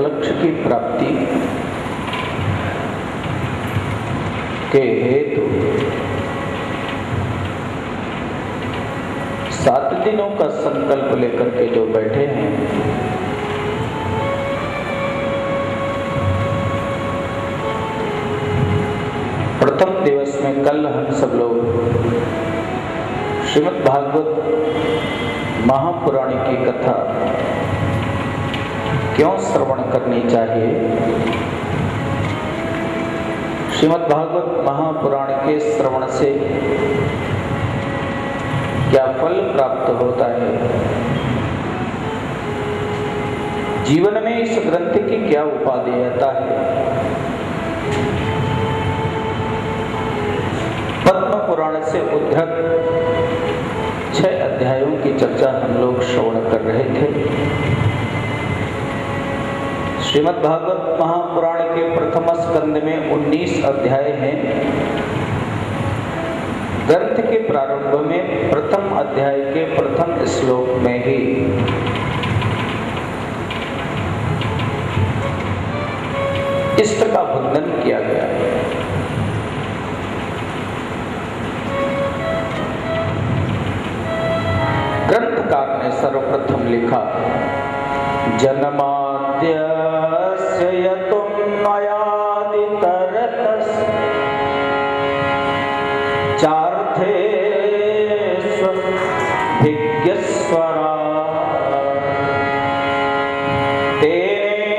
लक्ष्य की प्राप्ति के हेतु 7 दिनों का संकल्प लेकर के जो बैठे हैं, प्रथम दिवस में कल हम सब लोग श्रीमद् भागवत महापुराण की कथा क्यों श्रवण करनी चाहिए, श्रीमद् भागवत महापुराण के श्रवण से क्या फल प्राप्त होता है, जीवन में इस ग्रंथ की क्या उपादेयता है, पद्म पुराण से उद्धृत 6 अध्यायों की चर्चा हम लोग श्रवण कर रहे थे। श्रीमद् भागवत महापुराण के प्रथम स्कंद में 19 अध्याय हैं। ग्रंथ के प्रारंभ में प्रथम अध्याय के प्रथम श्लोक में ही इष्ट का वंदन किया गया है। ग्रंथकार ने सर्वप्रथम लिखा, जन्माद्यस्य यतोऽन्वयादितरतस् चार्थेष्वभिज्ञस्वरा तेने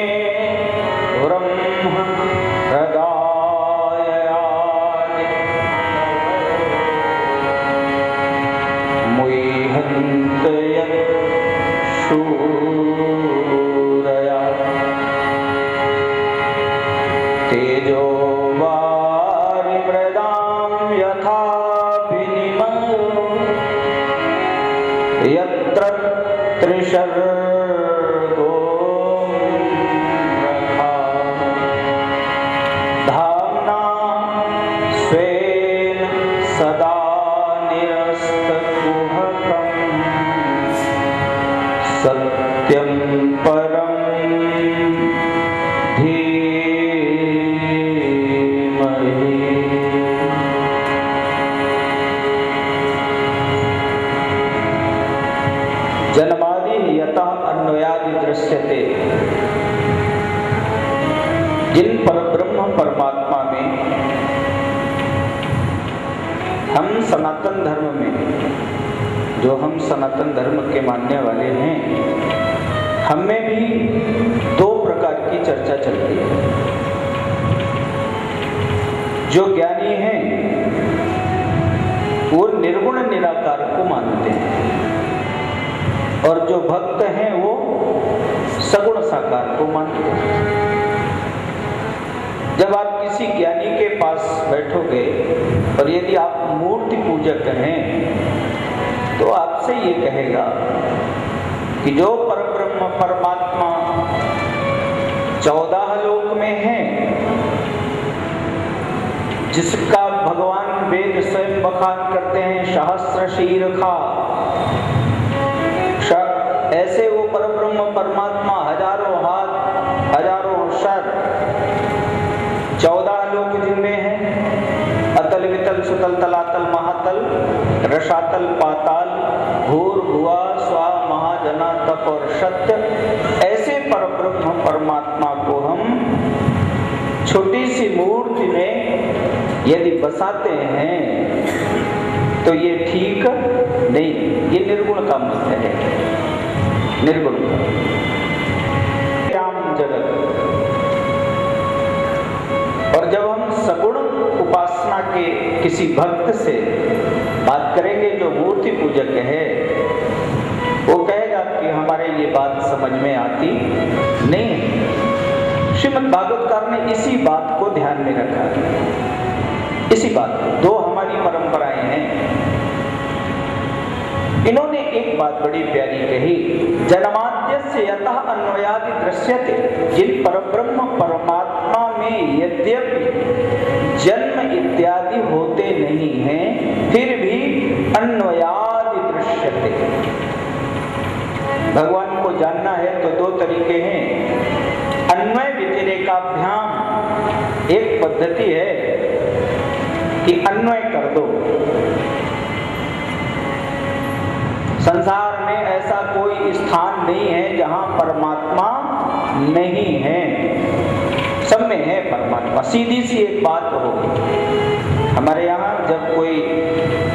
ब्रह्म हृदयानि मुह्यन्त शूरया तेजो वारिमृदां यथा विनिमयो यत्र त्रिशर्गो मृषा धाम्ना स्वेन सदा निरस्तकुहकम् सत्यं परं धीमहि। जन्मादि यतः अन्वयादि दृश्यते, जिन परब्रह्म परमात्मा में हम सनातन धर्म में, जो हम सनातन धर्म के मानने वाले हैं, हमें भी 2 प्रकार की चर्चा चलती है। जो ज्ञानी हैं वो निर्गुण निराकार को मानते हैं, और जो भक्त हैं वो सगुण साकार को मानते हैं। जब आप किसी ज्ञानी के पास बैठोगे और यदि आप मूर्ति पूजक हैं तो आपसे ये कहेगा कि जो परब्रह्म परमात्मा 14 लोक में है, जिसका भगवान वेद स्वयं बखान करते हैं, सहस्र शीर्षा, ऐसे वो परब्रह्म परमात्मा हजारों हाथ हजारों सर 14 लोक जिनमें हैं, अतल वितल सुतल तलातल महातल रसातल पाताल भूर भुआ स्वा महाजना तप और सत्य, ऐसे परब्रह्म परमात्मा को हम छोटी सी मूर्ति में यदि बसाते हैं तो ये ठीक नहीं, ये निर्गुण का मत है, निर्गुण का। राम जगत, और जब हम सगुण उपासना के किसी भक्त से बात करेंगे जो मूर्ति पूजक है, वो कहेगा कि हमारे ये बात समझ में आती नहीं है। श्रीमद् भागवतकार ने इसी बात को ध्यान में रखा, इसी बात को। 2 हमारी परंपराएं हैं। इन्होंने एक बात बड़ी प्यारी कही, जन्माद्यस्य यतः अन्वयादि दृश्यते, जिन परब्रह्म परमात्मा में यद्यपि जन्म इत्यादि होते नहीं हैं, फिर भी अन्वयादि दृश्यते। भगवान को जानना है तो 2 तरीके हैं, एकाभ्याम एक पद्धति है कि अन्वय कर दो। संसार में ऐसा कोई स्थान नहीं है जहां परमात्मा नहीं है, सब में है परमात्मा। सीधी सी एक बात हो, हमारे यहाँ जब कोई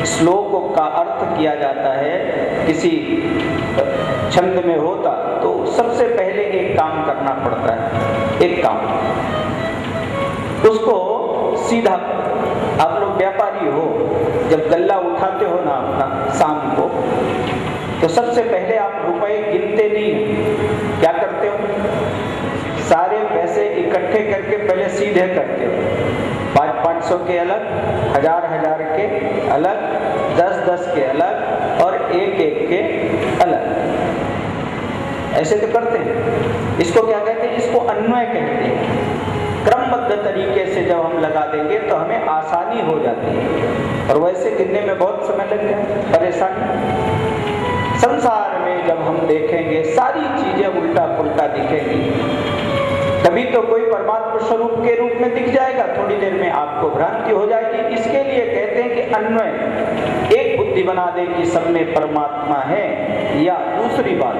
श्लोक का अर्थ किया जाता है किसी छंद में होता तो सबसे पहले एक काम करना पड़ता है, एक काम उसको सीधा। आप लोग व्यापारी हो, जब गल्ला उठाते हो ना अपना शाम को, तो सबसे पहले आप रुपए गिनते नहीं हैं, क्या करते हो? सारे पैसे इकट्ठे करके पहले सीधे करते हो। 500 के अलग, 1000 के अलग, 10 के अलग और 1 के अलग, ऐसे तो करते हैं। इसको क्या कहते हैं? इसको अन्वय कहते हैं। क्रमबद्ध तरीके से जब हम लगा देंगे तो हमें आसानी हो जाती है, और वैसे गिनने में बहुत समय लग जाए, परेशानी। संसार में जब हम देखेंगे सारी चीजें उल्टा पुल्टा दिखेंगी, तभी तो कोई परमात्मा स्वरूप के रूप में दिख जाएगा। थोड़ी देर में आपको भ्रांति हो जाएगी। इसके लिए कहते हैं कि अन्वय, एक बुद्धि बना दे कि सब में परमात्मा है। या दूसरी बात,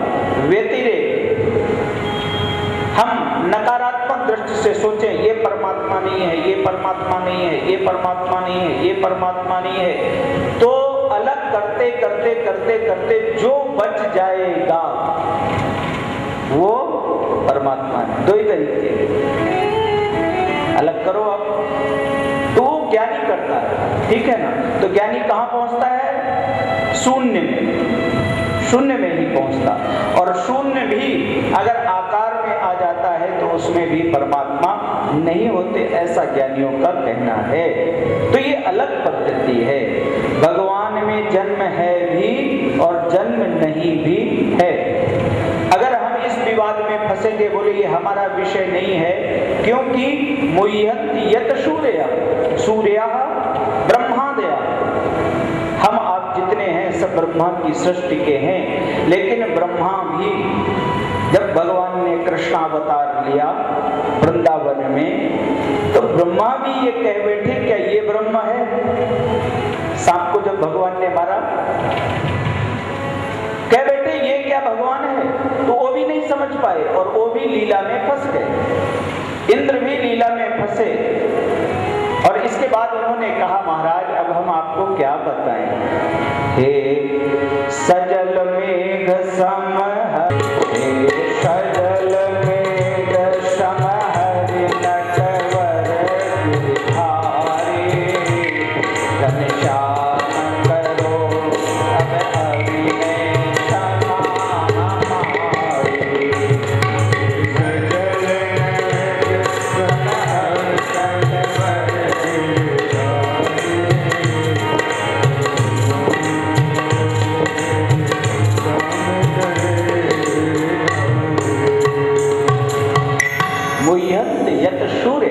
व्यतिरेक, हम नकारात्मक दृष्टि से सोचें ये परमात्मा नहीं है, ये परमात्मा नहीं है, ये परमात्मा नहीं है, ये परमात्मा नहीं है, तो अलग करते करते करते करते जो बच जाएगा वो परमात्मा है। दो ही तरीके, अलग करो आप, तो वो ज्ञानी करता है, ठीक है ना। तो ज्ञानी कहाँ पहुंचता है? शून्य में, शून्य में ही पहुंचता। और शून्य भी अगर आकार में आ जाता है तो उसमें भी परमात्मा नहीं होते, ऐसा ज्ञानियों का कहना है। तो ये अलग पद्धति है। भगवान में जन्म है भी और जन्म नहीं भी है। अगर हम इस विवाद में फंसेंगे, बोले ये हमारा विषय नहीं है, क्योंकि मुह्यन्ति यत सूर्यः सूर्यः ब्रह्मादयः, हम आप जितने हैं सब ब्रह्मा की सृष्टि के हैं। लेकिन ब्रह्मा भी, जब भगवान ने कृष्णावतार लिया वृंदावन में, तो ब्रह्मा भी ये कह बैठे क्या ये ब्रह्म है? सांप को जब भगवान ने मारा, कह बैठे ये क्या भगवान है? तो वो भी नहीं समझ पाए और वो भी लीला में फंस गए। इंद्र भी लीला में फंसे। और इसके बाद उन्होंने कहा, महाराज अब हम आपको क्या बताएं? हे सजल मेघ सम, हे सजल मेघ सम हरि नटवर गिरधारी, घनश्याम करो अब अभिनय क्षमा हमारी। सजल मेघ सम हरि नटवर यत सूर्य।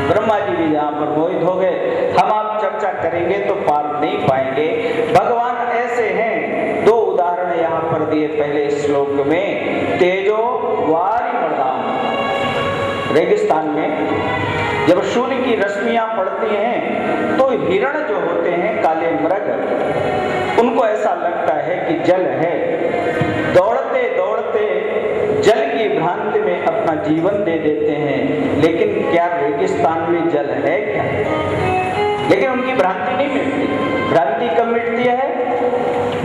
ब्रह्मा जी भी यहाँ पर मोहित हो गए। हम आप चर्चा करेंगे तो पार नहीं पाएंगे। भगवान ऐसे हैं, दो उदाहरण यहाँ पर दिए पहले श्लोक में। तेजो वारी मर्दाम, रेगिस्तान में जब सूर्य की रश्मियां पड़ती हैं तो हिरण जो होते हैं, काले मृग, उनको ऐसा लगता है कि जल है। दौड़ते दौड़ते जल की भ्रांति में अपना जीवन दे देते हैं। लेकिन क्या रेगिस्तान में जल है क्या? लेकिन उनकी भ्रांति नहीं मिटती। भ्रांति कब मिटती है?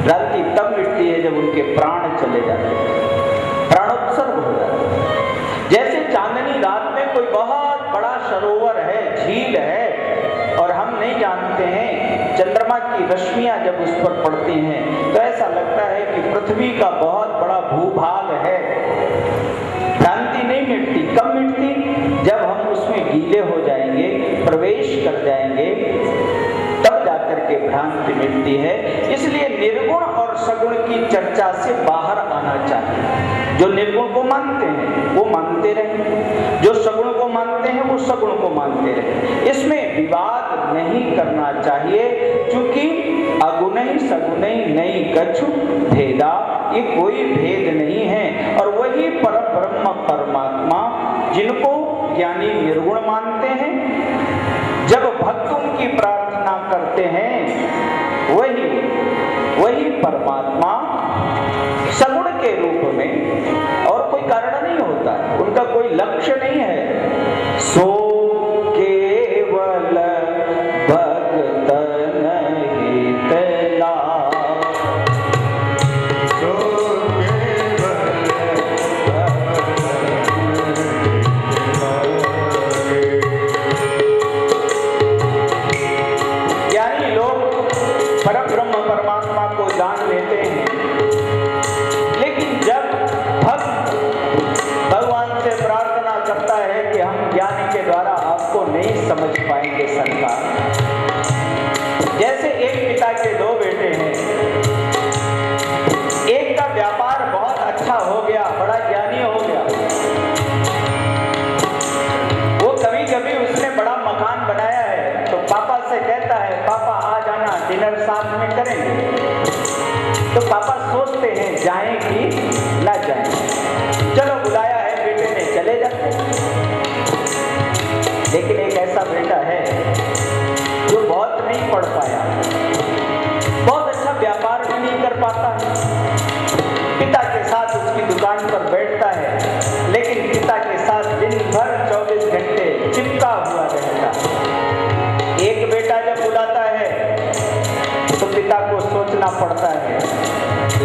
भ्रांति तब मिटती है जब उनके प्राण चले जाते हैं, प्राणोत्सर्ग हो जाता है। जैसे चांदनी रात में कोई बहुत बड़ा सरोवर है, झील है, और हम नहीं जानते हैं, चंद्रमा की रश्मियां जब उस पर पड़ती हैं तो ऐसा लगता है कि पृथ्वी का बहुत बड़ा भूभाग है। भ्रांति नहीं मिटती। कब मिटती? जब हम उसमें गीले हो जाएंगे, प्रवेश कर जाएंगे, तब जाकर के भ्रांति मिटती है। इसलिए निर्गुण और सगुण की चर्चा से बाहर आना चाहिए। जो निर्गुण को मानते हैं वो मानते रहें, जो सगुण को मानते हैं वो सगुण को मानते रहें। इसमें विवाद नहीं करना चाहिए, क्योंकि अगुणै सगुणै नहीं कछु भेदा, ये कोई भेद नहीं है। और वही परब्रह्म परमात्मा जिनको ज्ञानी निर्गुण मानते हैं, जब भक्त उनकी प्रार्थना करते हैं, वही परमात्मा सगुण के रूप में, और कोई कारण नहीं होता, उनका कोई लक्ष्य नहीं है। सो केवल भक्तन हित लाभ, सो ज्ञानी लोग परब्रह्म परमात्मा को जान लेते हैं, लेकिन जब भक्त भगवान से प्रार्थना करता है कि हम ज्ञान के द्वारा आपको नहीं समझ पाएंगे सरकार। जैसे एक पिता के दो बेटे हैं, एक का व्यापार बहुत अच्छा हो गया, बड़ा ज्ञानी हो गया, वो कभी कभी उसने बड़ा मकान बनाया है, तो पापा से कहता है पापा आ जाना, डिनर साथ में करेंगे। तो पापा सोचते हैं जाएं कि ना जाएं, चलो बुलाया है बेटे ने, चले जाते। लेकिन एक ऐसा बेटा है जो बहुत नहीं पढ़ पाया, बहुत अच्छा व्यापार भी नहीं कर पाता है, पिता के साथ उसकी दुकान पर बैठता है, लेकिन पिता के साथ दिन भर 24 घंटे चिपका हुआ रहता है। एक बेटा जब बुलाता है तो पिता को सोचना पड़ता है,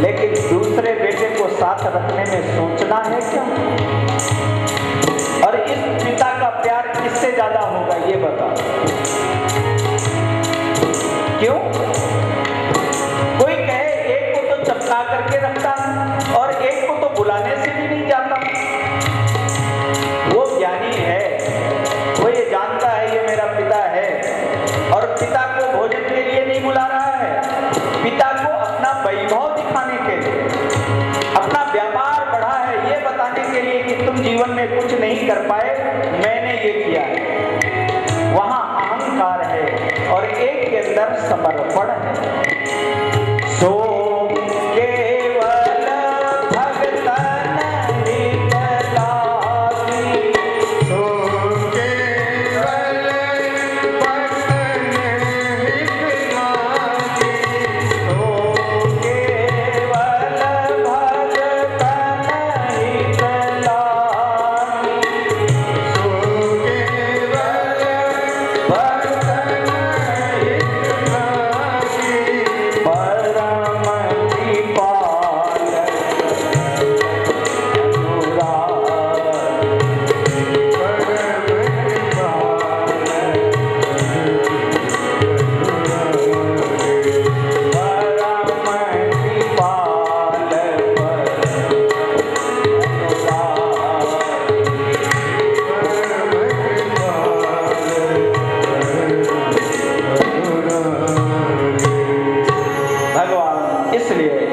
लेकिन दूसरे बेटे को साथ रखने में सोचना है क्या? और इस पिता का प्यार किससे ज्यादा होगा ये बता? क्यों? कोई कहे एक को तो चपका करके रखता है और एक को तो बुलाने से भी नहीं जाता। वो ज्ञानी है, वो ये जानता है ये मेरा पिता है, और पिता को भोजन के लिए नहीं बुला रहा है, पिता को अपना वैभव दिखाने के लिए, अपना व्यापार बढ़ा है ये बताने के लिए कि तुम जीवन में कुछ नहीं कर पाए, मैंने ये किया है। वहां अहंकार है और एक के अंदर समर्पण है। सो केवल भगतन हित लागी, सो केवल भगतन हित लागी, सो केवल भगतन हित लागी, सो केवल भगतन हित लागी, परम कृपाल भगवान इसलिए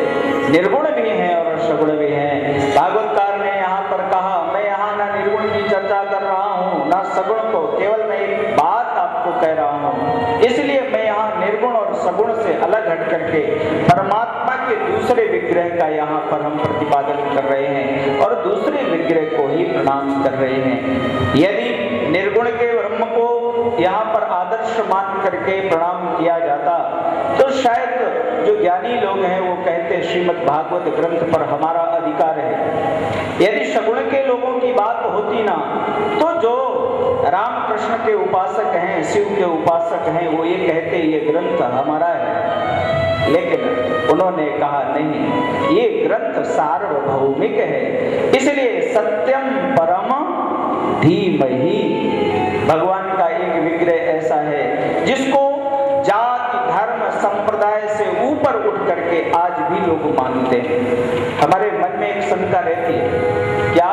निर्गुण भी हैं और सगुण भी हैं। भागवतकार ने यहाँ पर कहा, मैं यहाँ ना निर्गुण की चर्चा कर रहा हूँ ना सगुण को, केवल मैं एक बात आपको कह रहा हूँ। इसलिए मैं यहाँ निर्गुण और सगुण से अलग हट करके परमात्मा के दूसरे विग्रह का यहाँ पर हम प्रतिपादन कर रहे हैं और दूसरे विग्रह को ही प्रणाम कर रहे हैं। यदि निर्गुण के ब्रह्म को यहाँ पर आदर्श मान करके प्रणाम किया जाता तो शायद जो ज्ञानी लोग हैं वो कहते श्रीमद् भागवत ग्रंथ पर हमारा अधिकार है। यदि सगुण के लोगों की बात होती ना तो जो रामकृष्ण के उपासक हैं, शिव के उपासक हैं, वो ये कहते ये ग्रंथ हमारा है। लेकिन उन्होंने कहा नहीं, ये ग्रंथ सार्वभौमिक है, इसलिए सत्यम परम धीमहि। भगवान का एक विग्रह ऐसा है जिसको जाति धर्म संप्रदाय से ऊपर उठ करके आज भी लोग मानते हैं। हमारे मन में एक शंका रहती है क्या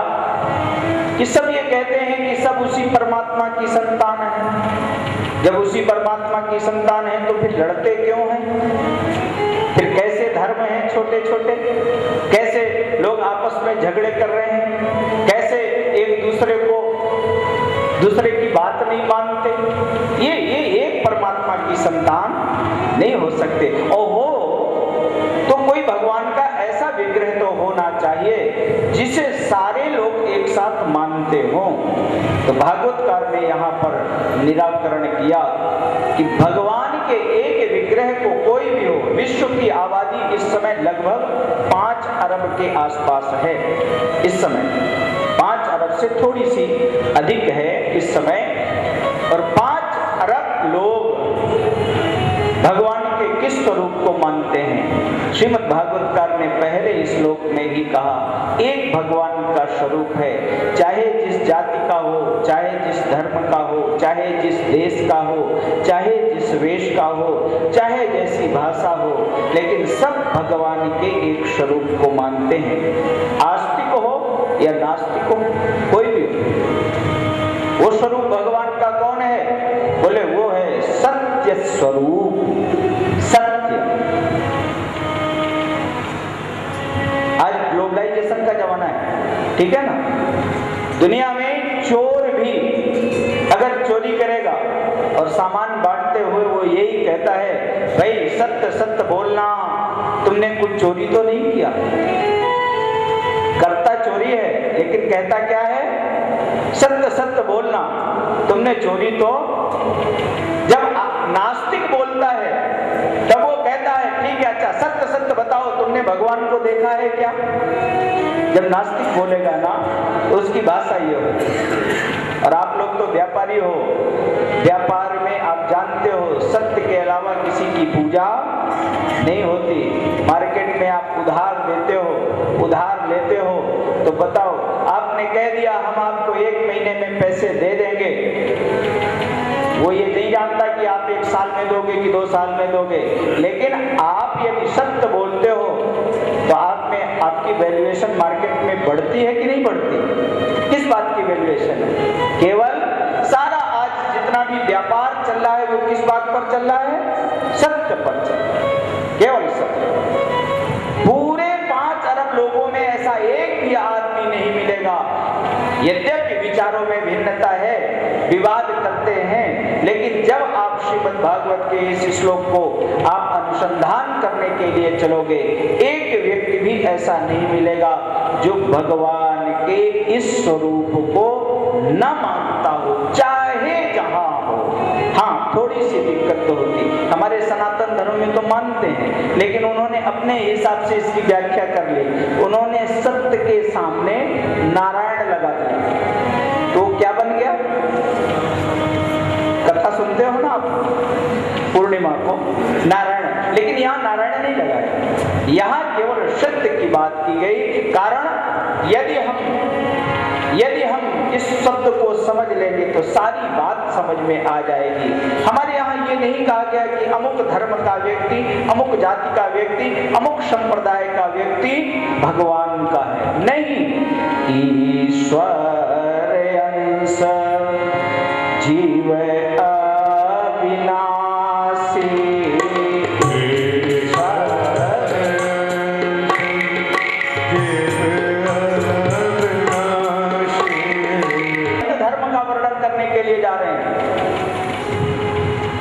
कि सब ये कहते हैं कि सब उसी परमात्मा की संतान है। जब उसी परमात्मा की संतान है तो फिर लड़ते क्यों हैं? फिर कैसे धर्म हैं छोटे छोटे, कैसे लोग आपस में झगड़े कर रहे हैं, कैसे एक दूसरे की बात नहीं मानते? ये एक परमात्मा की संतान नहीं हो सकते। और हो तो कोई भगवान का ऐसा विग्रह तो होना चाहिए जिसे सारे लोग एक साथ मानते मानते हो। तो भागवतकार ने यहाँ पर निराकरण किया कि भगवान के एक विग्रह को कोई भी हो, विश्व की आबादी इस समय लगभग 5 अरब के आसपास है। इस समय 5 अरब से थोड़ी सी अधिक है इस समय, और 5 अरब लोग भगवान के किस स्वरूप को मानते हैं? श्रीमद् भागवतकार ने पहले श्लोक में ही कहा, एक भगवान का स्वरूप है, चाहे जिस जाति का हो, चाहे जिस धर्म का हो, चाहे जिस देश का हो, चाहे जिस वेश का हो, चाहे जैसी भाषा हो, लेकिन सब भगवान के एक स्वरूप को मानते हैं। आस्तिक हो या नास्तिक हो, कोई भी हो, वो स्वरूप भगवान का कौन है? बोले वो है सत्य स्वरूप, सत्य। आज ग्लोबलाइजेशन का जमाना है, ठीक है ना? दुनिया में चोर भी अगर चोरी करेगा और सामान बांटते हुए वो यही कहता है, भाई सत्य सत्य बोलना, तुमने कुछ चोरी तो नहीं किया। करता चोरी है लेकिन कहता क्या है? सत्य सत्य बोलना, तुमने चोरी तो। जब नास्तिक बोलता है तब वो कहता है ठीक है, अच्छा सत्य सत्य बताओ, तुमने भगवान को देखा है क्या? जब नास्तिक बोलेगा ना तो उसकी भाषा ये हो। और आप लोग तो व्यापारी हो, व्यापार में आप जानते हो सत्य के अलावा किसी की पूजा नहीं होती। मार्केट में आप उधार देते हो, उधार लेते हो, तो बताओ आपने कह दिया हम आपको 1 महीने में पैसे दे देंगे, वो ये नहीं जानता कि आप 1 साल में दोगे कि 2 साल में दोगे। लेकिन आप यदि सत्य बोलते हो तो आप में आपकी वैल्यूएशन मार्केट में बढ़ती है कि नहीं बढ़ती? किस बात की वैल्यूएशन है? केवल सारा आज जितना भी व्यापार चल रहा है वो किस बात पर चल रहा है? सत्य पर चल रहा है, केवल सत्य। पूरे 5 अरब लोगों में ऐसा एक भी आदमी नहीं मिलेगा, यद्यपि विचारों में भिन्नता है, विवाद करते हैं, लेकिन जब आप श्रीमद् भागवत के इस श्लोक को आप अनुसंधान करने के लिए चलोगे, एक व्यक्ति भी ऐसा नहीं मिलेगा जो भगवान के इस स्वरूप को न मानता हो, चाहे जहां हो। हाँ, थोड़ी सी दिक्कत तो होती, हमारे सनातन धर्म में तो मानते हैं, लेकिन उन्होंने अपने हिसाब से इसकी व्याख्या कर ली। उन्होंने सत्य के सामने नारायण लगा दिया, तो क्या बन गया? कथा सुनते हो ना आप पूर्णिमा को, नारायण। लेकिन यहाँ नारायण नहीं लगाया, यहाँ केवल सत्य की बात की गई। कारण यदि हम इस शब्द को समझ लेंगे तो सारी बात समझ में आ जाएगी। हमारे यहाँ ये नहीं कहा गया कि अमुक धर्म का व्यक्ति, अमुक जाति का व्यक्ति, अमुक संप्रदाय का व्यक्ति भगवान का है, नहीं। ईश्वर अंश जीव अविनाशी, धर्म का वर्णन करने के लिए जा रहे हैं।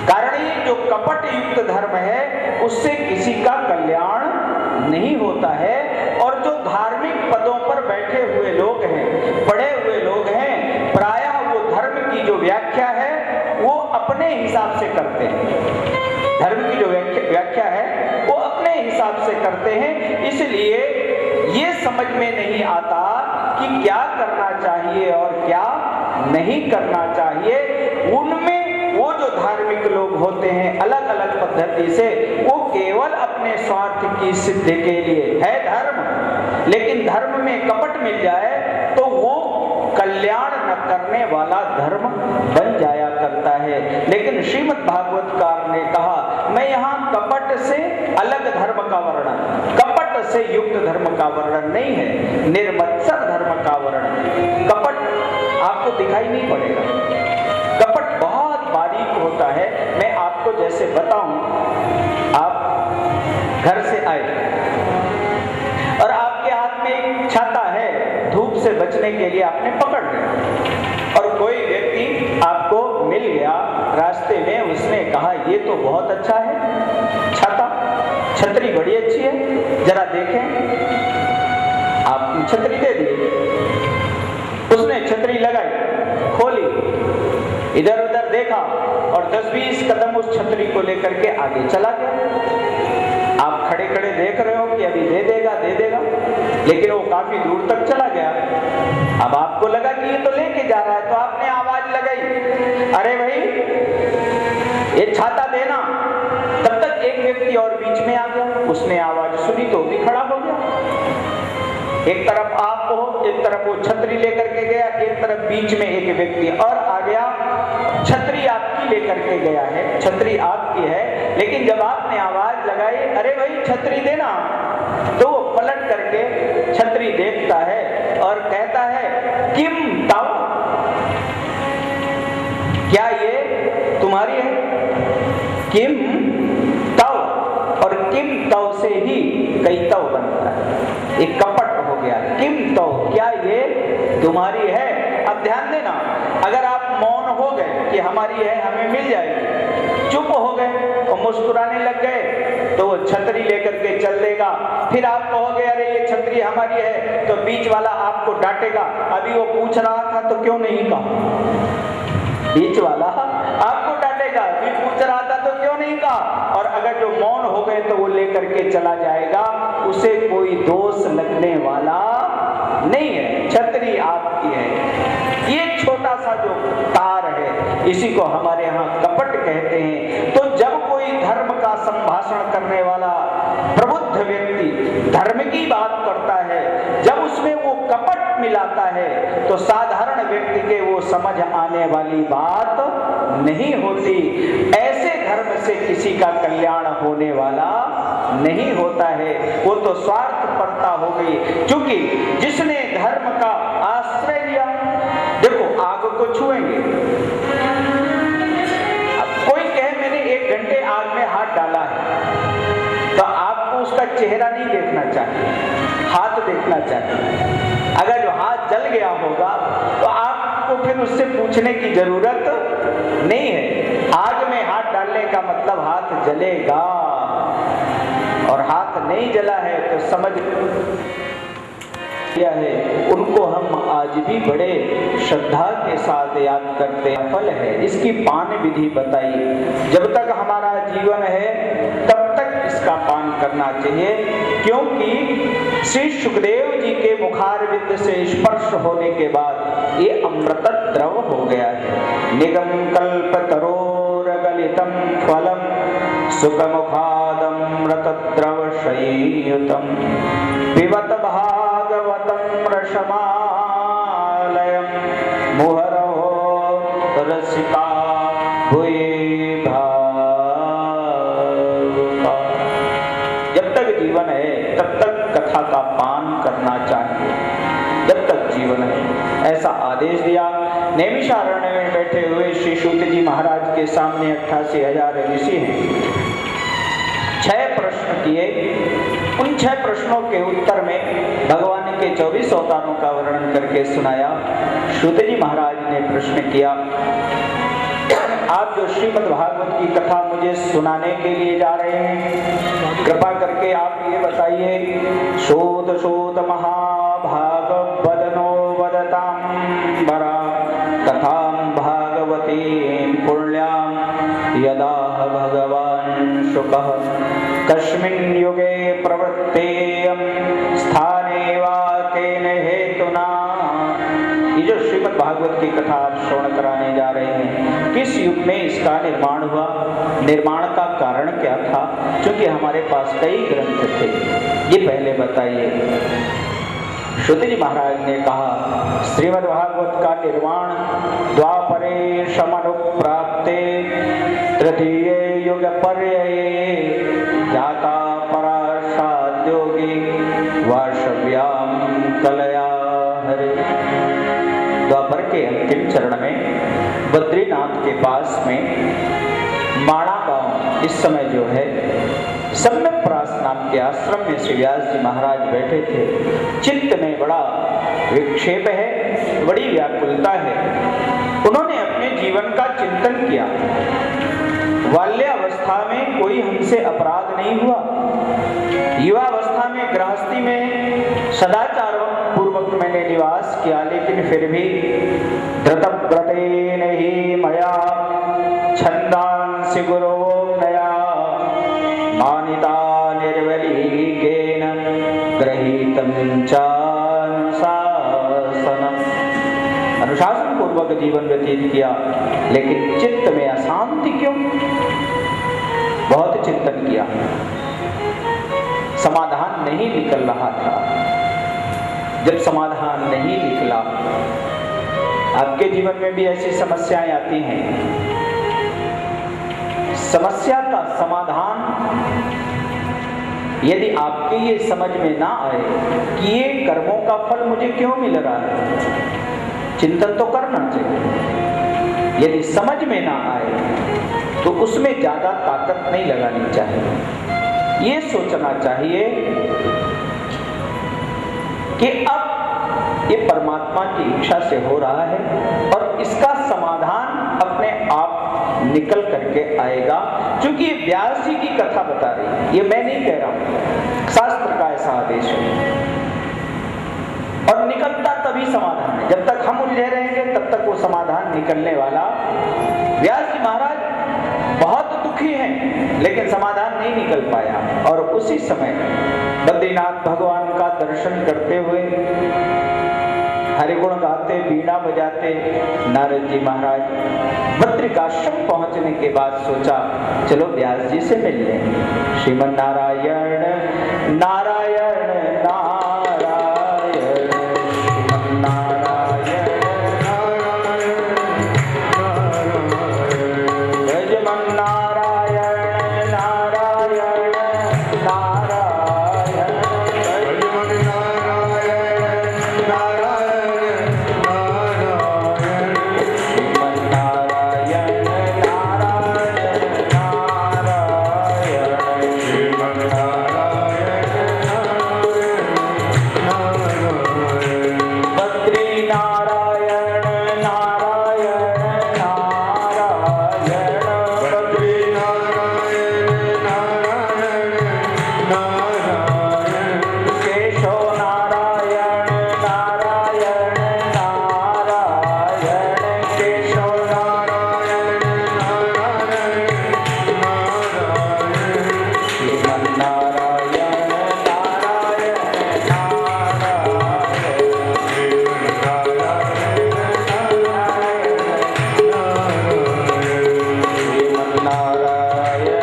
कारण ये जो कपट युक्त धर्म है उससे किसी का कल्याण नहीं होता है। और जो धार्मिक पदों पर बैठे हुए लोग हैं, पढ़े हुए लोग हैं, प्रायः वो धर्म की जो व्याख्या है वो अपने हिसाब से करते हैं। धर्म की जो व्याख्या है वो अपने हिसाब से करते हैं, इसलिए ये समझ में नहीं आता कि क्या करना चाहिए और क्या नहीं करना चाहिए। उनमें वो जो धार्मिक लोग होते हैं अलग अलग पद्धति से, वो केवल अपने स्वार्थ की सिद्धि के लिए है धर्म, लेकिन धर्म में कपट मिल जाए तो वो कल्याण न करने वाला धर्म बन जाया करता है। लेकिन श्रीमद् भागवतकार ने कहा मैं यहाँ कपट से अलग धर्म का वर्णन, कपट से युक्त धर्म का वर्णन नहीं है, निर्मत्सर धर्म का वर्णन। कपट आपको दिखाई नहीं पड़ेगा, कपट बहुत बारीक होता है। मैं आपको जैसे बताऊं, आप घर से आए और आपके हाथ में एक छाता है, धूप से बचने के लिए आपने पकड़ लिया, और कोई व्यक्ति आपको मिल गया रास्ते में, उसने कहा ये तो बहुत अच्छा है छाता, छतरी बड़ी अच्छी है, जरा देखें। आपने छतरी दे दी, उसने छतरी 10-20 कदम उस छतरी को लेकर के आगे चला गया। आप खड़े खड़े देख रहे हो कि अभी दे देगा, लेकिन वो काफी दूर तक चला गया। अब आपको लगा कि ये तो लेके जा रहा है, तो आपने आवाज लगाई, अरे भाई ये छाता देना। तब तक एक व्यक्ति और बीच में आ गया, उसने आवाज सुनी तो भी खड़ा हो गया। एक तरफ आप हो, एक तरफ वो छतरी लेकर के गया, एक तरफ बीच में एक व्यक्ति और आ गया। छतरी आपकी लेकर के गया है, छतरी आपकी है, लेकिन जब आपने आवाज लगाई अरे भाई छतरी देना, तो वो पलट करके छतरी देखता है और कहता है किम ताऊ, क्या ये तुम्हारी है? किम ताऊ, और किम ताऊ से ही कई ताऊ बनता है, एक कपट हो गया। किम ताऊ, क्या ये तुम्हारी है? अब ध्यान देना, अगर आप मौन हो गए कि हमारी है, हमें मिल जाएगी, चुप हो गए और मुस्कुराने लग गए, तो वो छतरी लेकर के चल देगा। फिर आप कहोगे अरे ये छतरी हमारी है, तो बीच वाला आपको डांटेगा, अभी वो पूछ रहा था तो क्यों नहीं कहा? बीच वाला आपको डांटेगा, अभी पूछ रहा था तो क्यों नहीं कहा? और अगर जो मौन हो गए तो वो लेकर के चला जाएगा, उसे कोई दोष लगने वाला नहीं है, छतरी आपकी है। ये छोटा सा जो तार है, इसी को हमारे यहाँ कपट कहते हैं। तो जब कोई धर्म का संभाषण करने वाला प्रबुद्ध व्यक्ति धर्म की बात करता है, जब उसमें वो कपट मिलाता है, तो साधारण व्यक्ति के वो समझ आने वाली बात नहीं होती। ऐसे धर्म से किसी का कल्याण होने वाला नहीं होता है, वो तो स्वार्थपरता हो गई। क्योंकि जिसने धर्म का आश्रय लिया, देखो आग को छुएंगे, अब कोई कहे मैंने 1 घंटे आग में हाथ डाला है, तो आपको उसका चेहरा नहीं देखना चाहिए, हाथ देखना चाहिए। अगर जो हाथ जल गया होगा तो आपको फिर उससे पूछने की जरूरत नहीं है। आग में हाथ डालने का मतलब हाथ जलेगा, और हाथ नहीं जला है तो समझ किया है। उनको हम आज भी बड़े श्रद्धा के साथ याद करते हैं। फल है, इसकी पान विधि बताइए। जब तक हमारा जीवन है तब तक इसका पान करना चाहिए, क्योंकि श्री सुखदेव जी के मुखारविंद से स्पर्श होने के बाद ये अमृत द्रव हो गया है। निगम कल्प तरोर गलितम फलम सुखमुखादमृत द्रव संयुतम पिबत भागवतम रसमालयम मुहरो रसिका भूये भावुका। जब तक जीवन है तब तक कथा का पान करना चाहिए, जब तक जीवन है, ऐसा आदेश दिया। नैमिषारण्य में बैठे हुए श्री सूत जी महाराज के सामने 88,000 ऋषि हैं। 6 प्रश्न किए। उन 6 प्रश्नों के उत्तर में भगवान के 24 अवतारों का वर्णन करके सुनाया। सूत जी महाराज ने प्रश्न किया, आप जो श्रीमद् भागवत की कथा मुझे सुनाने के लिए जा रहे हैं, कृपा करके आप ये बताइए, शोध शोध महाभाग वदनो वदतां वरा कथां भागवतीं पुण्यां यदा भगवान् शुकः कस्मिन् युगे प्रवृत्तेयं स्थाने वा केन हेतुना। ये जो श्रीमद् भागवत की कथा आप श्रवण कराने जा रहे हैं, किस युग में इसका निर्माण हुआ, निर्माण का कारण क्या था? क्योंकि हमारे पास कई ग्रंथ थे, ये पहले बताइए। सूत जी महाराज ने कहा, श्रीमद् भागवत का निर्माण द्वापरे समनुप्राप्ते तृतीये युग पर्यये जाता पराशाद्योगी वाशव्याम कलया हरे। द्वापर के अंतिम चरण में बद्रीनाथ के पास में माणा गांव इस समय जो है सम्यकप्रास नाम के आश्रम में श्री व्यास जी महाराज बैठे थे। चित्त में बड़ा विक्षेप है, बड़ी व्याकुलता है। उन्होंने अपने जीवन का चिंतन किया। बाल्यावस्था में कोई हमसे अपराध नहीं हुआ, युवावस्था में गृहस्थी में सदाचार पूर्वक मैंने निवास किया, लेकिन फिर भी धृतव्रतेन ही मया छन्दान् पूर्वक जीवन व्यतीत किया, लेकिन चित्त में अशांति क्यों? बहुत चिंतन किया, समाधान नहीं निकल रहा था। जब समाधान नहीं निकला, आपके जीवन में भी ऐसी समस्याएं आती हैं, समस्या का समाधान यदि आपके ये समझ में ना आए कि ये कर्मों का फल मुझे क्यों मिल रहा है, चिंतन तो करना चाहिए। यदि समझ में ना आए तो उसमें ज्यादा ताकत नहीं लगानी चाहिए। ये सोचना चाहिए कि अब ये परमात्मा की इच्छा से हो रहा है और इसका समाधान अपने आप निकल करके आएगा। क्योंकि ये व्यास जी की कथा बता रही है, ये मैं नहीं कह रहा हूं, शास्त्र का ऐसा आदेश है। और निकलता तभी समाधान है, जब तक हम उलझे रहेंगे तब तक वो समाधान निकलने वाला। व्यास जी महाराज बहुत दुखी हैं, लेकिन समाधान नहीं निकल पाया। और उसी समय बद्रीनाथ भगवान का दर्शन करते हुए, हरिगुण गाते, बीड़ा बजाते नारद जी महाराज बद्रिकाश्रम पहुंचने के बाद सोचा चलो व्यास जी से मिल लें। श्रीमन नारायण नारायण नारायण, श्रीमन नारायण नारायण नारायण, यजमन नारायण नारायण नारायण, यजमन नारायण नारायण नारायण, श्रीमन नारायण नारायण नारायण, श्रीमन नारायण नारायण, बद्री नारायण नारायण नारायण, बद्री नारायण नारायण नारायण, केशव नारायण नारायण नारायण, केशव नारायण नारायण नारायण, श्रीमन नारायण नारायण नारायण, श्रीमन नारायण नारायण नारायण, श्रीमन नारायण नारायण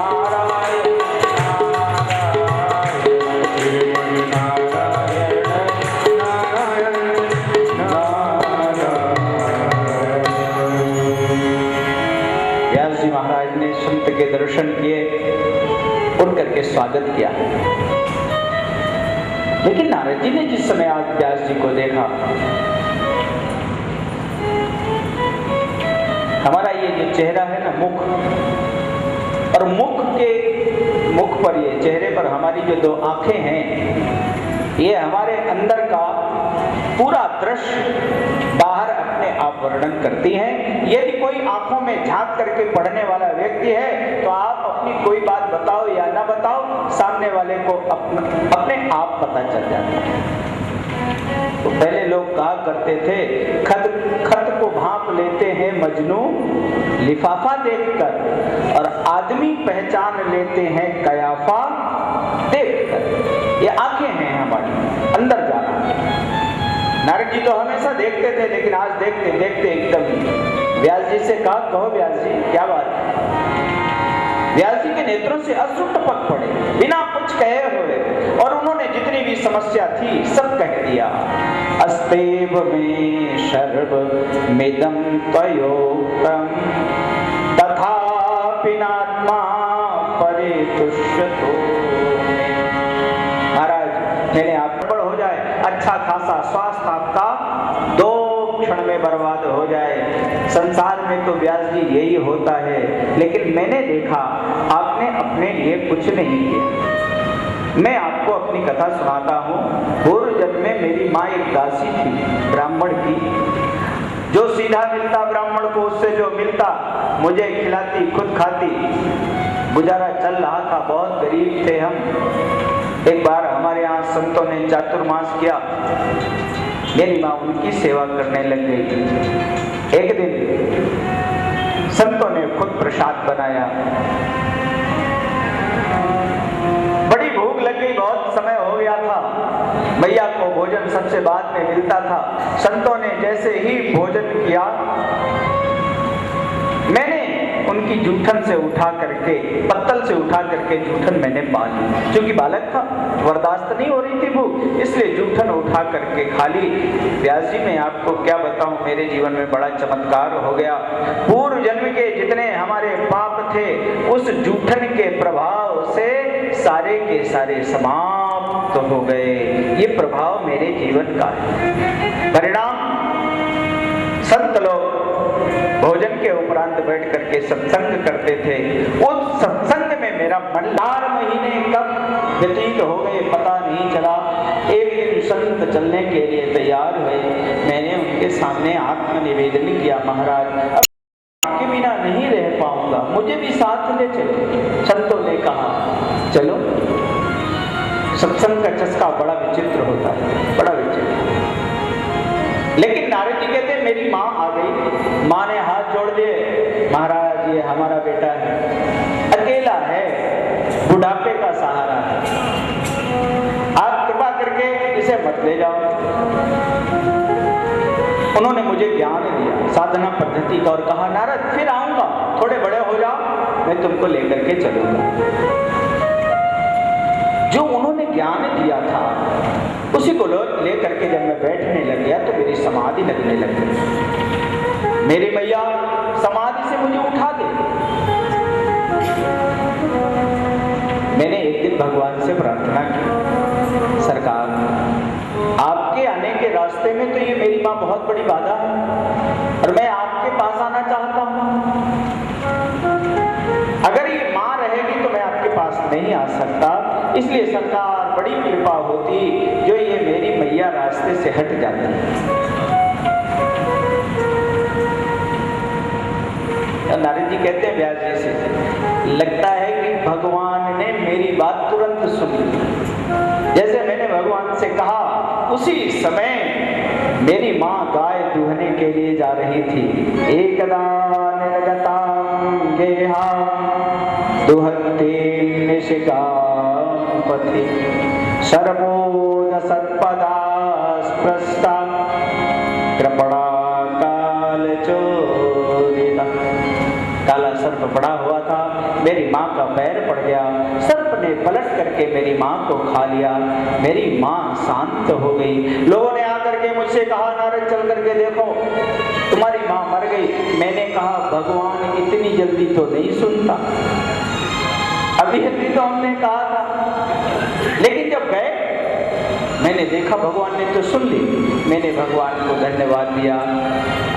नारायण, श्रीमन नारायण नारायण। व्यास जी महाराज ने संत के दर्शन किए, उठ करके स्वागत किया। लेकिन नारद जी ने जिस समय आज व्यास जी को देखा, हमारा ये जो चेहरा है ना, मुख, और मुख पर, ये चेहरे पर हमारी जो दो आंखें हैं, ये हमारे अंदर का पूरा दृश्य बाहर अपने आप वर्णन करती हैं। यदि कोई आंखों में झांक करके पढ़ने वाला व्यक्ति है तो आप अपनी कोई बात बताओ या ना बताओ, सामने वाले को अपने आप पता चल जाता है। तो पहले लोग कहा करते थे, खत को भांप लेते हैं मजनू लिफाफा देखकर, और आदमी पहचान लेते हैं कयाफा देखकर। ये आंखें हैं हमारी, अंदर जाना। नारद जी तो हमेशा देखते थे, लेकिन आज देखते देखते एकदम व्यास जी से कहा, कहो व्यास जी क्या बात है। व्यास जी के नेत्रों से अश्रु टपक पड़े बिना कुछ कहे हुए, और उन्होंने जितनी भी समस्या थी सब कह दिया। अस्तेव में सर्व मिदं त्वयोक्तम तथापि नात्मा परितुष्यतो। महाराज मैंने आप पर हो जाए, अच्छा खासा स्वास्थ्य आपका 2 क्षण में बर्बाद हो जाए। संसार में तो व्यास जी यही होता है, लेकिन मैंने देखा आपने अपने लिए कुछ नहीं किया। मैं आपको अपनी कथा सुनाता हूँ। पूर्व जन्म में मेरी माँ एक दासी थी, ब्राह्मण की। जो सीधा मिलता ब्राह्मण को, उससे जो मिलता मुझे खिलाती, खुद खाती। गुजारा चल रहा था, बहुत गरीब थे हम। एक बार हमारे यहाँ संतों ने चातुर्मास किया, मेरी माँ उनकी सेवा करने लग गई। एक दिन संतों ने खुद प्रसाद बनाया, बड़ी भूख लग गई, बहुत समय हो गया था। मैया को भोजन सबसे बाद में मिलता था। संतों ने जैसे ही भोजन किया, मैंने उनकी जूठन से उठा करके, पत्तल से उठा करके जूठन मैंने पा ली। क्योंकि बालक था, बर्दाश्त नहीं हो रही थी भूख, इसलिए जूठन उठा करके खा ली। व्यास जी, मैं आपको क्या बताऊं, मेरे जीवन में बड़ा चमत्कार हो गया। पूर्व जन्म के जितने हमारे पाप थे, उस जूठन के प्रभाव से सारे के सारे समाप्त हो गए। ये प्रभाव मेरे जीवन का है। परिणाम, संत लोग भोजन के उपरांत बैठ करके सत्संग करते थे। उस सत्संग में मेरा मन 4 महीने कब व्यतीत हो गए पता नहीं चला। एक दिन संत चलने के लिए तैयार हुए। मैंने उनके सामने आत्मनिवेदन किया, महाराज अब आपके बिना नहीं रह पाऊंगा, मुझे भी साथ ले चलो। संतों ने कहा चलो। सत्संग का चस्का बड़ा विचित्र होता है, बड़ा विचित्र। लेकिन नारद जी कहते मेरी माँ आ गई। माँ ने हाथ जोड़ दिए, महाराज ये हमारा बेटा है, अकेला है, बुढ़ापे का सहारा है, आप कृपा करके इसे मत ले जाओ। उन्होंने मुझे ज्ञान दिया साधना पद्धति का और कहा नारद फिर आऊंगा, थोड़े बड़े हो जाओ, मैं तुमको लेकर के चलूंगा। जो उन्होंने ज्ञान दिया था उसी को ले करके जब मैं बैठने लग गया तो मेरी समाधि लगने लग गई। मेरी मैया समाधि से मुझे उठा दे। मैंने एक दिन भगवान से प्रार्थना की, सरकार आपके आने के रास्ते में तो ये मेरी माँ बहुत बड़ी बाधा है और मैं आपके पास आना चाहता हूँ। अगर ये माँ रहेगी तो मैं आपके पास नहीं आ सकता, इसलिए सरकार बड़ी कृपा होती जो ये मेरी मैया रास्ते से हट जाती। नारद जी कहते हैं व्यास जी से, लगता है कि भगवान ने मेरी बात तुरंत सुनी। जैसे मैंने भगवान से कहा उसी समय मेरी माँ गाय दूहने के लिए जा रही थी। एकदा निर्गतां गेहां दुहते निशिगां पथि सर्वोद सत्पदा स्पृष्टा कृपणा काल चोदिता। काला सर्प पड़ा हुआ था, मेरी माँ का पैर पड़ गया, सर्प ने पलट करके मेरी माँ को खा लिया। मेरी माँ शांत हो गई। लोगों ने आकर के मुझसे कहा नारद चल करके देखो तुम्हारी माँ मर गई। मैंने कहा भगवान इतनी जल्दी तो नहीं सुनता, अभी तो हमने कहा था, लेकिन जब गए मैंने देखा भगवान ने तो सुन ली। मैंने भगवान को धन्यवाद दिया,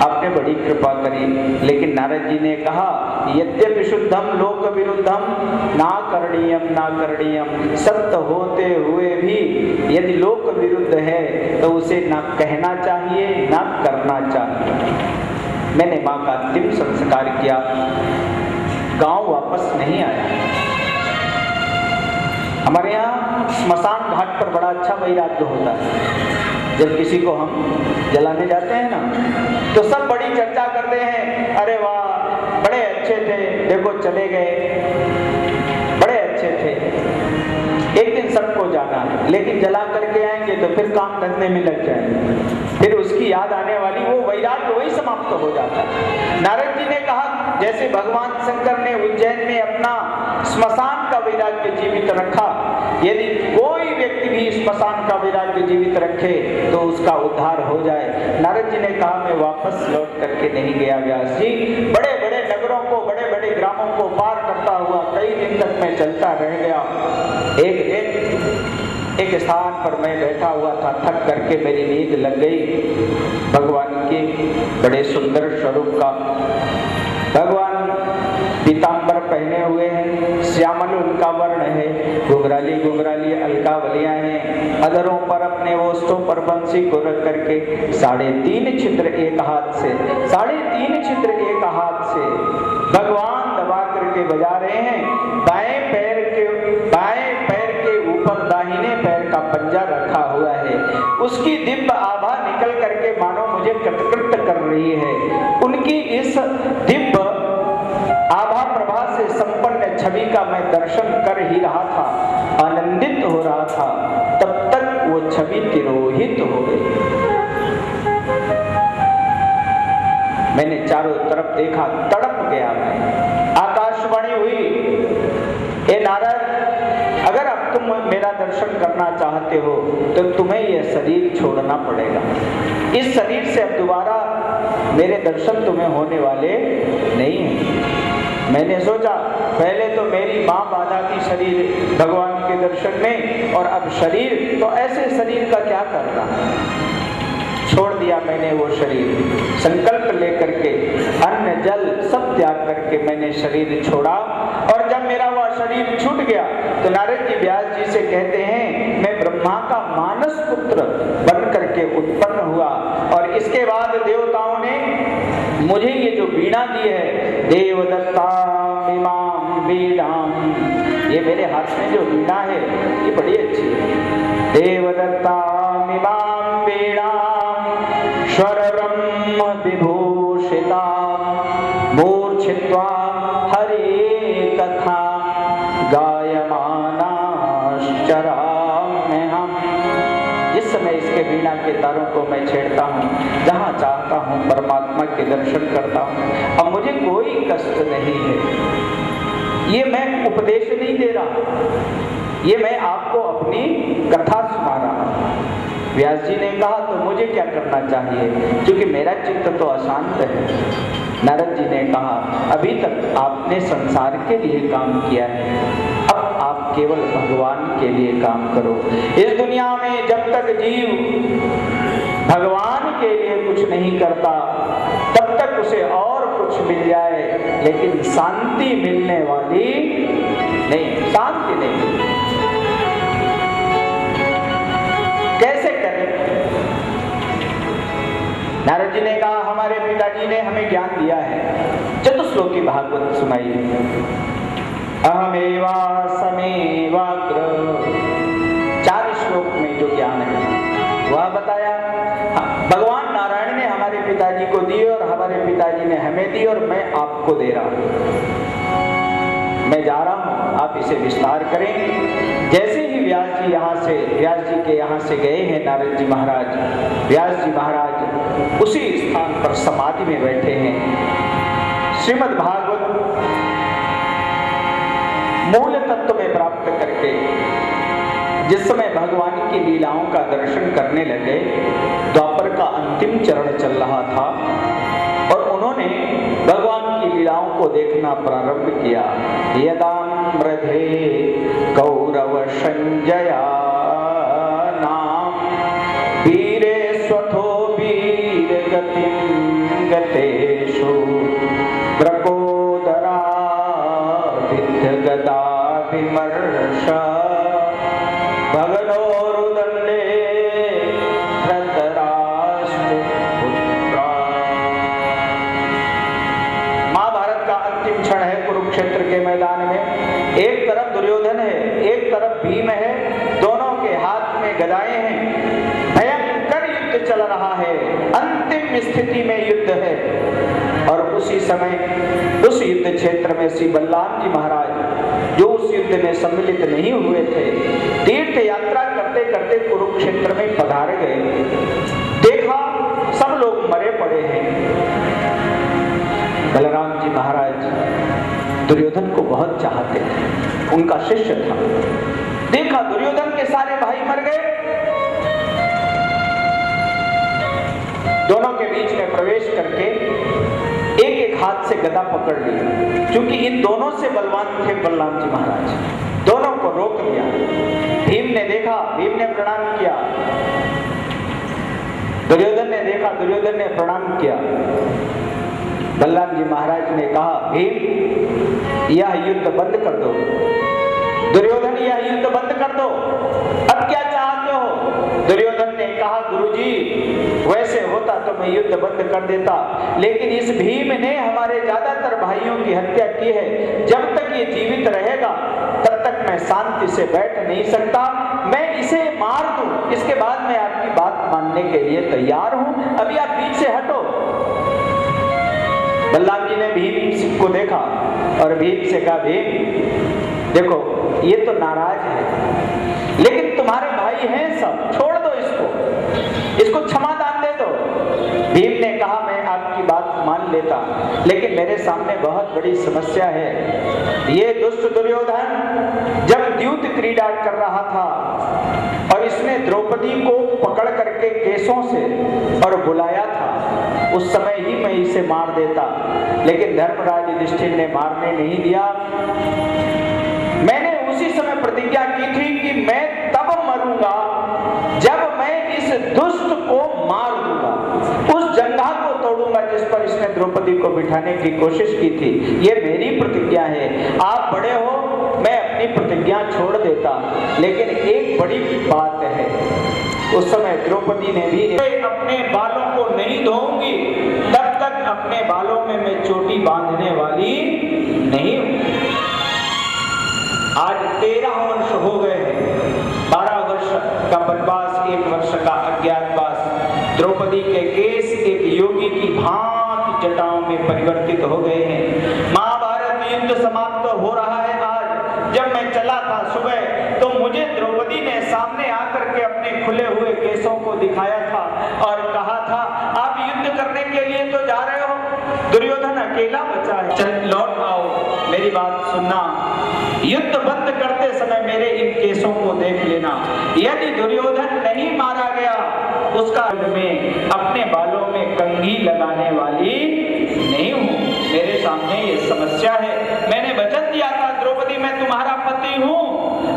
आपने बड़ी कृपा करी। लेकिन नारद जी ने कहा यद्यपि शुद्धम लोक विरुद्धम ना करणीयम, सत्य होते हुए भी यदि लोक विरुद्ध है तो उसे ना कहना चाहिए ना करना चाहिए। मैंने माँ का अंतिम संस्कार किया, गांव वापस नहीं आया। हमारे यहाँ स्मशान घाट पर बड़ा अच्छा वैराग्य होता है। जब किसी को हम जलाने जाते हैं ना तो सब बड़ी चर्चा करते हैं, अरे वाह बड़े अच्छे थे, देखो चले गए, बड़े अच्छे थे। एक दिन सबको जाना है, लेकिन जला करके आएंगे तो फिर काम धंधे में लग जाएंगे, फिर उसकी याद आने वाली वो वैराग्य वही समाप्त हो जाता है। नारद जी ने कहा जैसे भगवान शंकर ने उज्जैन में अपना स्मशान का वैराग्य जीवित रखा, यदि कोई व्यक्ति भी स्मशान का वैराग्य जीवित रखे तो उसका उद्धार हो जाए। नारद जी ने कहा मैं वापस लौट करके नहीं गया व्यास जी, बड़े बड़े नगरों को बड़े बड़े ग्रामों को पार करता हुआ कई दिन तक मैं चलता रह गया। एक दिन एक स्थान पर मैं बैठा हुआ था, थक करके मेरी नींद लग गई। भगवान के बड़े सुंदर स्वरूप का, भगवान पीतांबर पहने हुए हैं, श्यामल उनका वर्ण है, घुंघराली घुंघराली अलकावलियां हैं, अधरों पर अपने ओष्ठों पर बंसी को रख करके 3.5 छिद्र एक हाथ से, 3.5 छिद्र एक हाथ से भगवान दबा करके बजा रहे हैं। बाएं पैर के ऊपर दाहिने पैर का पंजा रखा हुआ है, उसकी दिव्य आभा निकल करके मानो मुझे कृतकृत कर रही है। उनकी इस दिव्य आभा प्रभा से संपन्न छवि का मैं दर्शन कर ही रहा था, आनंदित हो रहा था। तब तक वो वो छवि तिरोहित हो गई। मैंने चारों तरफ देखा, तड़प गया मैं। आकाशवाणी हुई, ए नारद, अगर अब तुम मेरा दर्शन करना चाहते हो तो तुम्हें यह शरीर छोड़ना पड़ेगा। इस शरीर से अब दोबारा मेरे दर्शन तुम्हें होने वाले नहीं हैं। मैंने सोचा पहले तो मेरी माँ बाधा की शरीर भगवान के दर्शन में, और अब शरीर, तो ऐसे शरीर का क्या करना। छोड़ दिया मैंने वो शरीर, संकल्प लेकर के अन्न जल सब त्याग करके मैंने शरीर छोड़ा। और जब मेरा वह शरीर छूट गया तो नारद जी व्यास जी से कहते हैं, मैं ब्रह्मा का मानस पुत्र बन करके उत्पन्न हुआ। और इसके बाद देवताओं ने मुझे ये जो वीणा दी है, देवदत्ताम इमाम वीणाम, ये मेरे हाथ में जो वीणा है ये बड़ी अच्छी है। देवदत्ताम इमाम वीणाम स्वर ब्रह्म विभूषिता मूर्छित्वा हरे कथा गायमानाश्चराम्यहम्। जिस समय इसके वीणा के तारों को मैं छेड़ता हूँ, जहाँ चाहता हूँ परमात्मा के दर्शन करता हूँ। अब मुझे कोई कष्ट नहीं है। ये मैं उपदेश नहीं दे रहा, ये मैं आपको अपनी कथा सुना रहा हूँ। व्यास जी ने कहा तो मुझे क्या करना चाहिए, क्योंकि मेरा चित्त तो अशांत है। नारद जी ने कहा, अभी तक आपने संसार के लिए काम किया है, अब आप केवल भगवान के लिए काम करो। इस दुनिया में जब तक जीव भगवान के लिए कुछ नहीं करता तब तक उसे और कुछ मिल जाए, लेकिन शांति मिलने वाली नहीं, शांति नहीं। कैसे करें? नारद जी ने कहा, हमारे पिताजी ने हमें ज्ञान दिया है, चतुश्लोकी भागवत सुनाई। अहमेवा समेवाग्र, 4 श्लोक में जो ज्ञान है वह बताया। भगवान नारायण ने हमारे पिताजी को दी और हमारे पिताजी ने हमें दी, और मैं आपको दे रहा हूं। मैं जा रहा हूं, आप इसे विस्तार करें। जैसे ही व्यास जी के यहाँ से गए हैं नारद जी महाराज, व्यास जी महाराज उसी स्थान पर समाधि में बैठे हैं। श्रीमद् भागवत मूल तत्व में प्राप्त करके जिस समय भगवान की लीलाओं का दर्शन करने लगे, द्वापर का अंतिम चरण चल रहा था और उन्होंने भगवान की लीलाओं को देखना प्रारंभ किया। यदा मृधे कौरव संजया नाम वीरे स्वथो वीर गतिं गतेषु ब्रकोदरा विद्ध गदा विमर्श भगनोरुदंडे धृतराष्ट्र पुत्रा। महाभारत का अंतिम क्षण है कुरुक्षेत्र के मैदान में। एक तरफ दुर्योधन है, एक तरफ भीम है, दोनों के हाथ में गदाएं हैं। भयंकर युद्ध चल रहा है, अंतिम स्थिति में युद्ध है। और उसी समय उस युद्ध क्षेत्र में श्री बलराम जी महाराज, जो उस युद्ध में सम्मिलित नहीं हुए थे, तीर्थ यात्रा करते करते कुरुक्षेत्र में पधार गए। देखा सब लोग मरे पड़े हैं। बलराम जी महाराज दुर्योधन को बहुत चाहते थे, उनका शिष्य था। देखा दुर्योधन के सारे भाई मर गए। दोनों के बीच में प्रवेश करके एक एक हाथ से गदा पकड़ ली, क्योंकि इन दोनों से बलवान थे बलराम जी महाराज। दोनों को रोक दिया। भीम ने देखा, भीम ने प्रणाम किया। दुर्योधन ने देखा, दुर्योधन ने प्रणाम किया। बलराम जी महाराज ने कहा, भीम यह युद्ध बंद कर दो। दुर्योधन यह युद्ध बंद कर दो, अब क्या चाहते हो? दुर्योधन ने कहा, गुरुजी वैसे होता तो मैं युद्ध बंद कर देता, लेकिन इस भीम ने हमारे ज्यादातर भाइयों की हत्या की है। जब तक ये जीवित रहेगा तब तक मैं शांति से बैठ नहीं सकता। मैं इसे मार दूं, इसके बाद मैं आपकी बात मानने के लिए तैयार हूं। अभी आप बीच से हटो। बलराम जी ने भीम को देखा और भीम से कहा, भीम देखो ये तो नाराज है, लेकिन तुम्हारे भाई हैं सब, छोड़ इसको क्षमा दान दे दो। भीम ने कहा मैं आपकी बात मान लेता, लेकिन मेरे सामने बहुत बड़ी समस्या है। ये दुष्ट दुर्योधन जब द्यूत क्रीड़ा कर रहा था और इसने द्रौपदी को पकड़ करके केसों से और बुलाया था, उस समय ही मैं इसे मार देता, लेकिन धर्मराज युधिष्ठिर ने मारने नहीं दिया। मैंने उसी समय प्रतिज्ञा की थी कि मैं तब मरूंगा जब मैं इस दुष्ट को मार दूंगा, उस जंघा को तोड़ूंगा जिस पर इसने द्रौपदी को बिठाने की कोशिश की थी। ये मेरी प्रतिज्ञा है। आप बड़े हो, मैं अपनी प्रतिज्ञा छोड़ देता, लेकिन एक बड़ी बात है। उस समय द्रौपदी ने भी अपने बालों को नहीं धोऊंगी, तब तक अपने बालों में मैं चोटी बांधने वाली नहीं हूं। आज 13 वर्ष हो गए हैं, 12 वर्ष का वनवास, 1 वर्ष का अज्ञातवास। द्रौपदी के केस एक योगी की भांति जटाओं में परिवर्तित हो गए हैं। महाभारत युद्ध समाप्त हो रहा है। आज जब मैं चला था सुबह, तो मुझे द्रौपदी ने सामने आकर के अपने खुले हुए केसों को दिखाया था और कहा था आप युद्ध करने के लिए तो जा रहे हो, दुर्योधन अकेला बचा है, चल लौट आओ, मेरी बात सुनना। युद्ध बंद करते समय मेरे इन केसों को देख लेना। यदि दुर्योधन नहीं मारा गया, उसका में अपने बालों में कंघी लगाने वाली नहीं हूं। मेरे सामने ये समस्या है। मैंने वचन दिया था द्रौपदी मैं तुम्हारा पति हूं।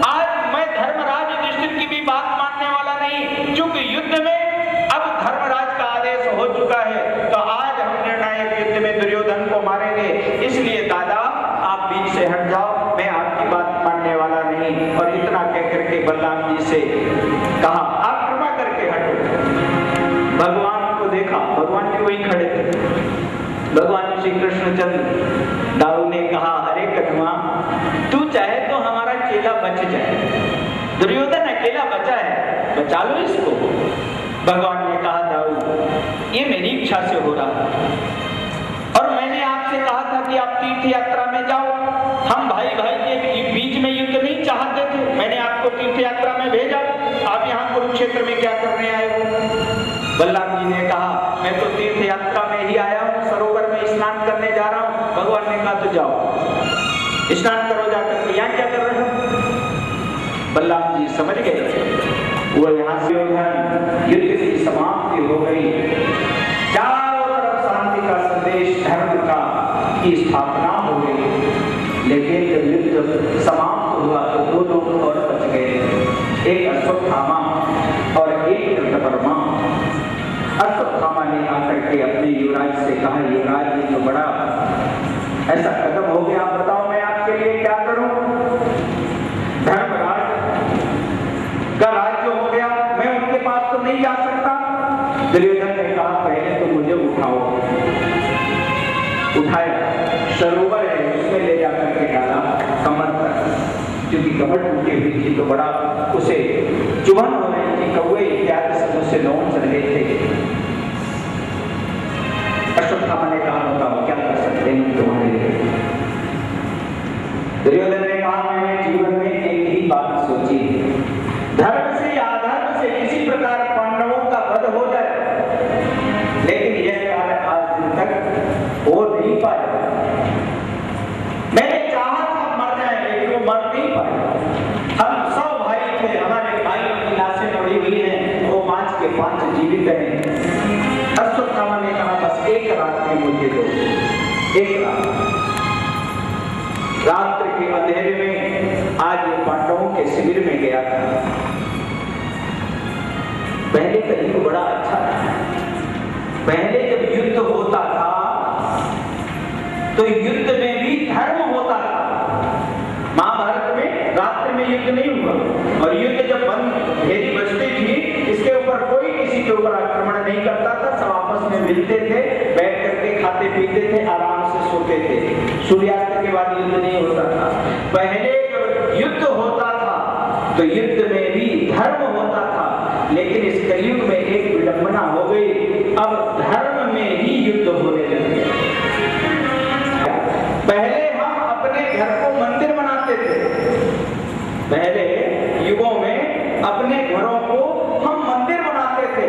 आज मैं धर्मराज युधिष्ठिर की भी बात मानने वाला नहीं, क्योंकि युद्ध में अब धर्मराज का आदेश हो चुका है। तो आज हम निर्णायक युद्ध में दुर्योधन को मारेंगे। इसलिए दादा आप बीच से हट जाओ, मैं आपकी बात मानने वाला नहीं। और इतना कहकर के बलराम जी से कहा आप कृपा करके हटो। भगवान को देखा, भगवान भी वहीं खड़े थे। भगवान श्री कृष्णचंद्र दाऊ ने कहा अरे कदमा, तू चाहे तो हमारा चेला बच जाए, दुर्योधन अकेला बचा है, बचा लो इसको। भगवान ने कहा दाऊ ये मेरी इच्छा से हो रहा है, और मैंने आपसे कहा था कि आप तीर्थ यात्रा में जाओ। हम भाई भाई के बीच में युद्ध नहीं चाहते थे, मैंने आपको तीर्थ यात्रा में भेजा, आप यहाँ कुरुक्षेत्र में क्या करने आए हो? बलराम जी ने कहा मैं तो तीर्थ यात्रा में ही आया हूँ, सरोवर में स्नान करने जा रहा हूँ। भगवान ने कहा तो जाओ स्नान करो जाकर के, यहाँ क्या कर रहे हो? बलराम जी समझ गए वो यहाँ से युद्ध की समाप्ति हो गई, चारों तरफ शांति का संदेश, धर्म का की स्थापना हो गई। लेकिन जब युद्ध समाप्त हुआ तो 2 लोग और बच गए, एक अश्वत्थामा और एक कृतवर्मा। अश्वत्थामा ने आकर के अपने युवराज से कहा युवराज ये तो बड़ा ऐसा कदम हो गया, आप बताओ मैं आपके लिए क्या करूं? धर्मराज का राज्य हो गया, मैं उनके पास तो नहीं जा सकता। दुर्योधन ने कहा पहले तो मुझे उठाओ। उठाया, सरोवर है उसमें ले जाकर के डाला कमर तक, क्योंकि कमर टूटी हुई थी तो बड़ा उसे चुभन हो रही थी, कौवे इत्यादि सब उससे नोच रहे थे। अश्वत्थामा ने कहा बताओ क्या कर सकते हैं तुम्हारे लिए? दुर्योधन ने कहा मैंने जीवन में एक ही बात सोची है, धर्म से या अधर्म से किसी प्रकार पांडवों का वध हो जाए, लेकिन यह कार्य आज दिन तक हो नहीं पाया। मैंने चाहा था मर जाए, लेकिन वो मर नहीं पाए। हम 100 भाई थे, हमारे भाइयों की लाशें पड़ी हुई हैं, वो 5 के 5 जीवित हैं। अश्वत्थामा ने कहा बस एक रात में मुझे दो, एक रात। रात्रि के अंधेरे में आज ये पांडवों के शिविर में गया था। पहले कहीं बड़ा अच्छा था, पहले जब युद्ध होता था तो युद्ध में भी धर्म होता था। महाभारत में रात्रि में युद्ध नहीं हुआ, और युद्ध जब बंद घेरी बजती थी इसके ऊपर कोई किसी के ऊपर आक्रमण नहीं करता था, सब आपस में मिलते थे, बैठ करके खाते पीते थे, आराम से सोते थे। सूर्यास्त के बाद युद्ध नहीं होता था। पहले जब युद्ध होता था तो युद्ध में भी धर्म होता था, लेकिन इस कलयुग में एक विडंबना हो गई, अब धर्म में ही युद्ध होने लगे। पहले हम अपने घर को मंदिर बनाते थे, पहले युगों में अपने घरों को हम मंदिर बनाते थे,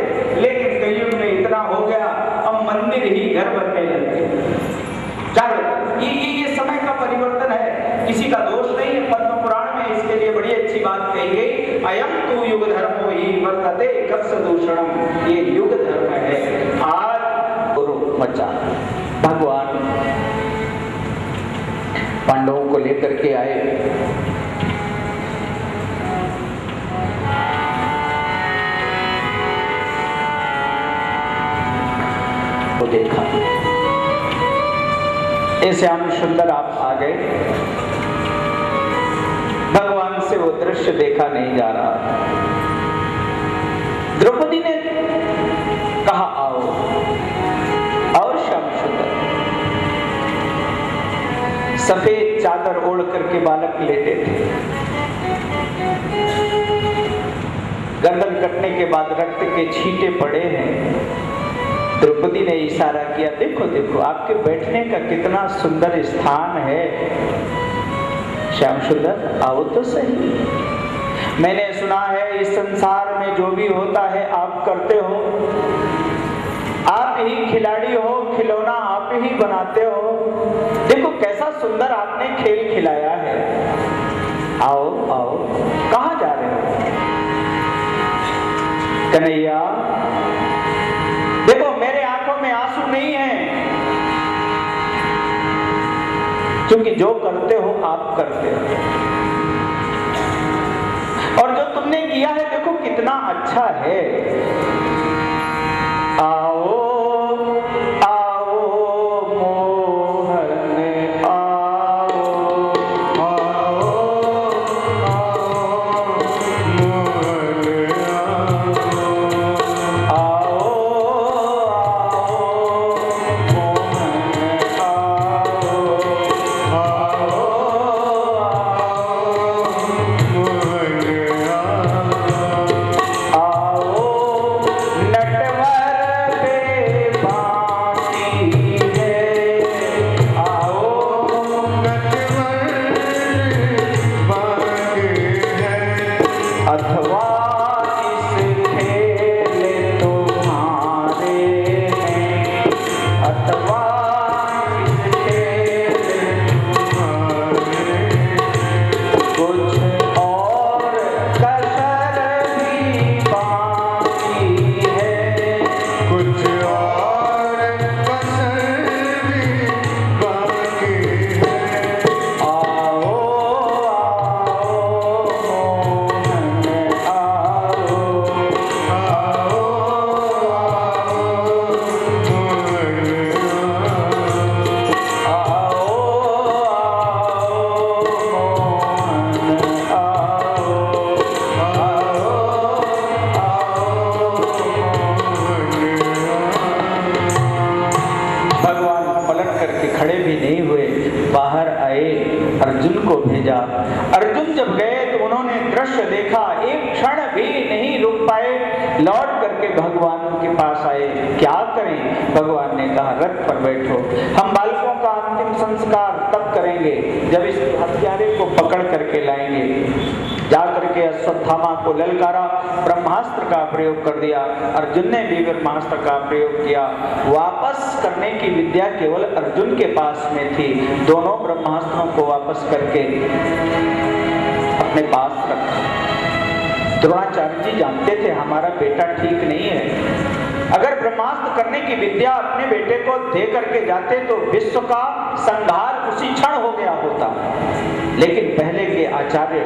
भगवान पांडवों को लेकर के आए। तो देखा ऐसे श्याम सुंदर आप आ गए, भगवान से वो दृश्य देखा नहीं जा रहा। द्रौपदी ने कहा आओ, और श्याम सुंदर सफेद चादर ओढ़ करके बालक लेटे थे। गर्दन कटने के बाद रक्त के छींटे पड़े हैं। द्रौपदी ने इशारा किया, देखो देखो आपके बैठने का कितना सुंदर स्थान है। श्याम सुंदर आओ तो सही। मैंने सुना है इस संसार में जो भी होता है आप करते हो, आप ही खिलाड़ी हो, खिलौना आप ही बनाते हो। देखो कैसा सुंदर आपने खेल खिलाया है। आओ आओ, कहां जा रहे हो? कन्हैया देखो मेरे आंखों में आंसू नहीं है, क्योंकि जो करते हो आप करते हो, और जो तुमने किया है देखो कितना अच्छा है। आओ आओ मोहन आओ, आओ आओ मोहन आओ, आओ मोहन अर्जुन को भेजा। अर्जुन जब गए तो उन्होंने दृश्य देखा, एक क्षण भी नहीं रुक पाए, लौट करके भगवान के पास आए। क्या करें? भगवान ने कहा रथ पर बैठो, हम बालकों का अंतिम संस्कार तब करेंगे जब इस हत्यारे को पकड़ करके लाएंगे। जाकर के अश्वत्थामा को ललकारा, ब्रह्मास्त्र का प्रयोग कर दिया। अर्जुन ने भी ब्रह्मास्त्र का प्रयोग किया। वापस करने की विद्या केवल अर्जुन के पास में थी। दोनों ब्रह्मास्त्रों को वापस करके अपने पास रखा। द्रोणाचार्य जी जानते थे हमारा बेटा ठीक नहीं है। अगर ब्रह्मास्त्र करने की विद्या अपने बेटे को दे करके जाते तो विश्व का संहार उसी क्षण हो गया होता। लेकिन पहले के आचार्य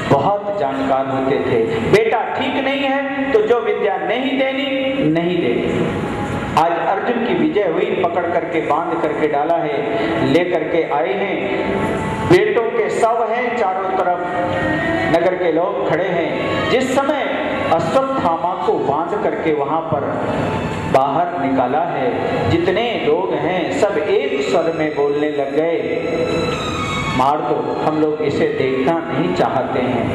बहुत जानकार होते थे। बेटा ठीक नहीं है तो जो विद्या नहीं देनी नहीं देनी। आज अर्जुन की विजय हुई, पकड़ करके बांध करके डाला है, लेकर के आए हैं। बेटों के शव हैं चारों तरफ, नगर के लोग खड़े हैं। जिस समय अश्वत्थामा को बांध करके वहां पर बाहर निकाला है, जितने लोग हैं सब एक स्वर में बोलने लग गए, मार दो, हम लोग इसे देखना नहीं चाहते हैं।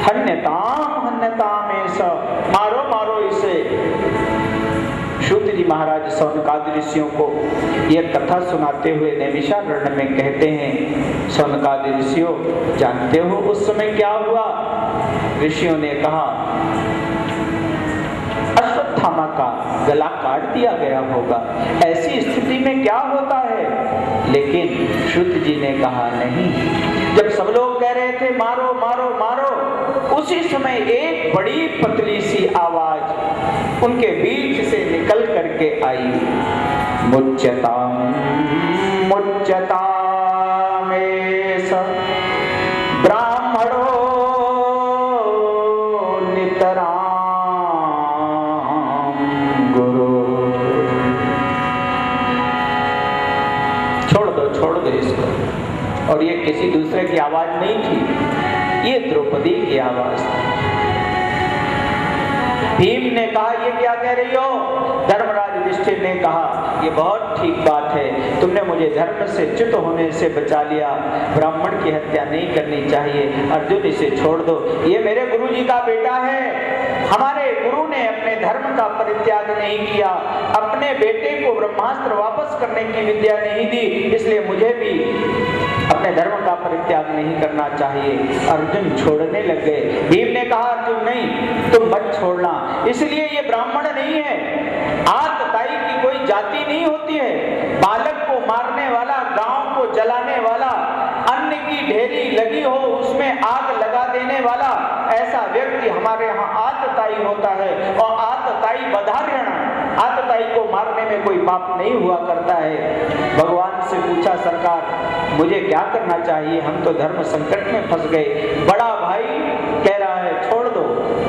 हन्यताम ऐसा, मारो मारो इसे। सूत जी महाराज सौनकादि ऋषियों को यह कथा सुनाते हुए नैमिषारण्य में कहते हैं, सौनकादि ऋषियों जानते हो उस समय क्या हुआ? ऋषियों ने कहा अश्वत्थामा का गला काट दिया गया होगा। ऐसी स्थिति में क्या होता है? लेकिन सूत जी ने कहा नहीं। जब सब लोग कह रहे थे मारो मारो मारो, उसी समय एक बड़ी पतली सी आवाज उनके बीच से निकल करके आई, मुच्यताम मुच्यतामेष ब्राह्मणो नितराम गुरु। छोड़ दो इसको। और ये किसी दूसरे की आवाज नहीं थी, ये द्रौपदी की आवाज थी। भीम ने कहा ये क्या कह रही हो? धर्मराज युधिष्ठिर ने कहा ये बहुत ठीक बात है, तुमने मुझे धर्म से च्युत होने से बचा लिया, ब्राह्मण की हत्या नहीं करनी चाहिए। अर्जुन इसे छोड़ दो, ये मेरे गुरुजी का बेटा है। हमारे गुरु ने अपने धर्म का परित्याग नहीं किया, अपने बेटे को ब्रह्मास्त्र वापस करने की विद्या नहीं दी, इसलिए मुझे भी अपने धर्म का परित्याग नहीं करना चाहिए। अर्जुन छोड़ने लग गए। भीम ने कहा अर्जुन नहीं, तुम मत छोड़ना, इसलिए ये ब्राह्मण नहीं है। आतताई की कोई जाति नहीं होती है। बालक को मारने वाला, गांव को जलाने वाला, अन्न की ढेरी लगी हो उसमें आग लगा देने वाला, ऐसा व्यक्ति हमारे यहाँ आतताई होता है। और आतताई बधार्यण, आतताई को मारने में कोई पाप नहीं हुआ करता है। भगवान से पूछा सरकार मुझे क्या करना चाहिए, हम तो धर्म संकट में फंस गए। बड़ा भाई कह रहा है छोड़ दो,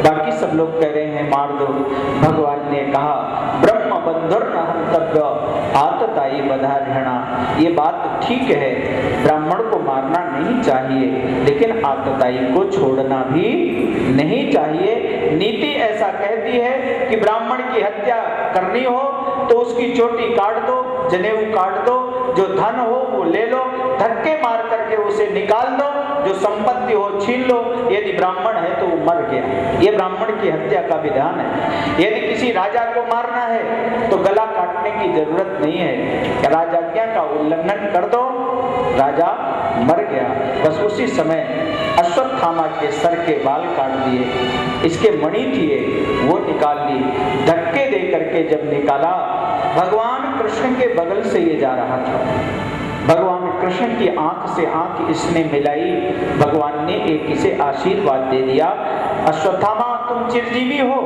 बाकी सब लोग कह रहे हैं मार दो। भगवान ने कहा ब्रह्म बंधुर्न हन्तव्य आतताई बधार्यणा। ये बात ठीक है, ब्राह्मण को मारना नहीं चाहिए, लेकिन आतताई को छोड़ना भी नहीं चाहिए। नीति ऐसा कहती है कि ब्राह्मण की हत्या करनी हो तो उसकी चोटी काट दो, जनेऊ काट दो, जो धन हो वो ले लो, धक्के मार करके उसे निकाल दो, जो संपत्ति हो छीन लो। यदि ब्राह्मण है तो वो मर गया, ये ब्राह्मण की हत्या का विधान है। यदि किसी राजा को मारना है तो गला काटने की जरूरत नहीं है, राजाज्ञा का उल्लंघन कर दो, राजा मर गया। बस उसी समय अश्वत्थामा के सर के बाल काट दिए, इसके मणि थी वो निकाल ली, धक्के दे करके जब निकाला, भगवान कृष्ण के बगल से ये जा रहा था। भगवान कृष्ण की आंख से आंख इसने मिलाई, भगवान ने एक इसे आशीर्वाद दे दिया, अश्वत्थामा तुम चिरजीवी हो,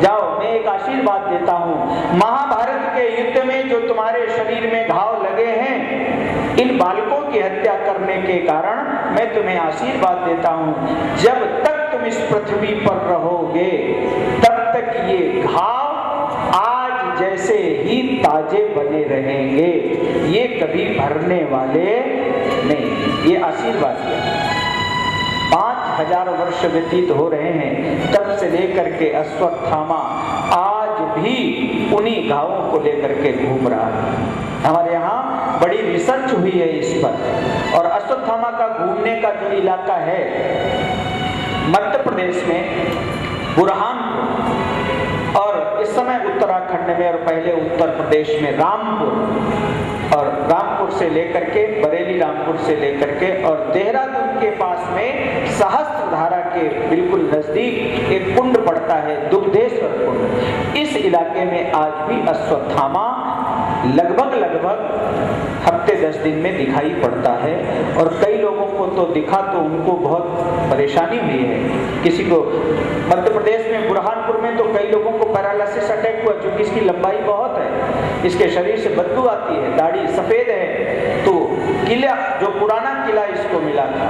जाओ मैं एक आशीर्वाद देता हूँ। महाभारत के युद्ध में जो तुम्हारे शरीर में घाव लगे हैं, इन बालकों की हत्या करने के कारण मैं तुम्हें आशीर्वाद देता हूँ, जब तक तुम इस पृथ्वी पर रहोगे तब तक ये घाव आज जैसे ही ताजे बने रहेंगे, ये कभी भरने वाले नहीं। ये आशीर्वाद दिया। 5000 वर्ष व्यतीत हो रहे हैं, तब से लेकर के अश्वत्थामा आज भी उन्हीं घावों को लेकर के घूम रहा है। हमारे यहाँ बड़ी रिसर्च हुई है इस पर। और अश्वत्थामा का घूमने का जो इलाका है मध्य प्रदेश में बुरहानपुर, और इस समय उत्तराखंड में और पहले उत्तर प्रदेश में रामपुर, और रामपुर से लेकर के बरेली, रामपुर से लेकर के और देहरादून के पास में सहस्त्रधारा के बिल्कुल नजदीक एक कुंड पड़ता है, दुग्धेश्वर कुंड। इस इलाके में आज भी अश्वत्थामा लगभग हफ्ते 10 दिन में दिखाई पड़ता है। और कई लोगों को तो दिखा तो उनको बहुत परेशानी हुई है। किसी को मध्य प्रदेश में बुरहानपुर में तो कई लोगों को पैरालिसिस अटैक हुआ, क्योंकि इसकी लंबाई बहुत है, इसके शरीर से बदबू आती है, दाढ़ी सफेद है। तो किला, जो पुराना किला इसको मिला था,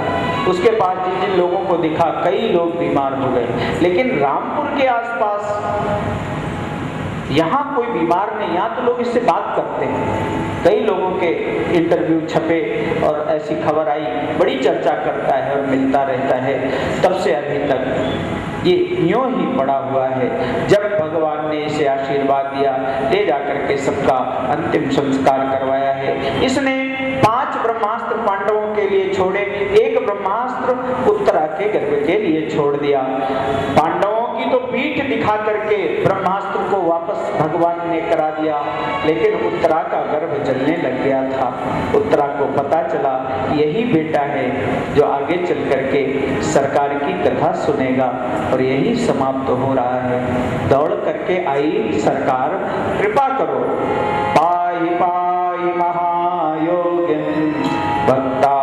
उसके पास जिन लोगों को दिखा कई लोग बीमार हो गए। लेकिन रामपुर के आसपास यहाँ कोई बीमार नहीं, यहाँ तो लोग इससे बात करते हैं। कई लोगों के इंटरव्यू छपे और ऐसी खबर आई, बड़ी चर्चा करता है और मिलता रहता है। तब से अभी तक ये यूं ही पड़ा हुआ है। जब भगवान ने इसे आशीर्वाद दिया, ले जाकर के सबका अंतिम संस्कार करवाया है। इसने 5 ब्रह्मास्त्र पांडवों के लिए छोड़े, एक ब्रह्मास्त्र उत्तरा के गर्भ के लिए छोड़ दिया। पांडवों की तो पीठ दिखा करके ब्रह्मास्त्र को वापस भगवान ने करा दिया, लेकिन उत्तरा का गर्भ जलने लग गया था। उत्तरा को पता चला यही बेटा है जो आगे चल करके सरकार की कथा सुनेगा, और यही समाप्त हो रहा है। दौड़ करके आई सरकार, कृपा करो, पाहि पाहि महायोगिन भक्ता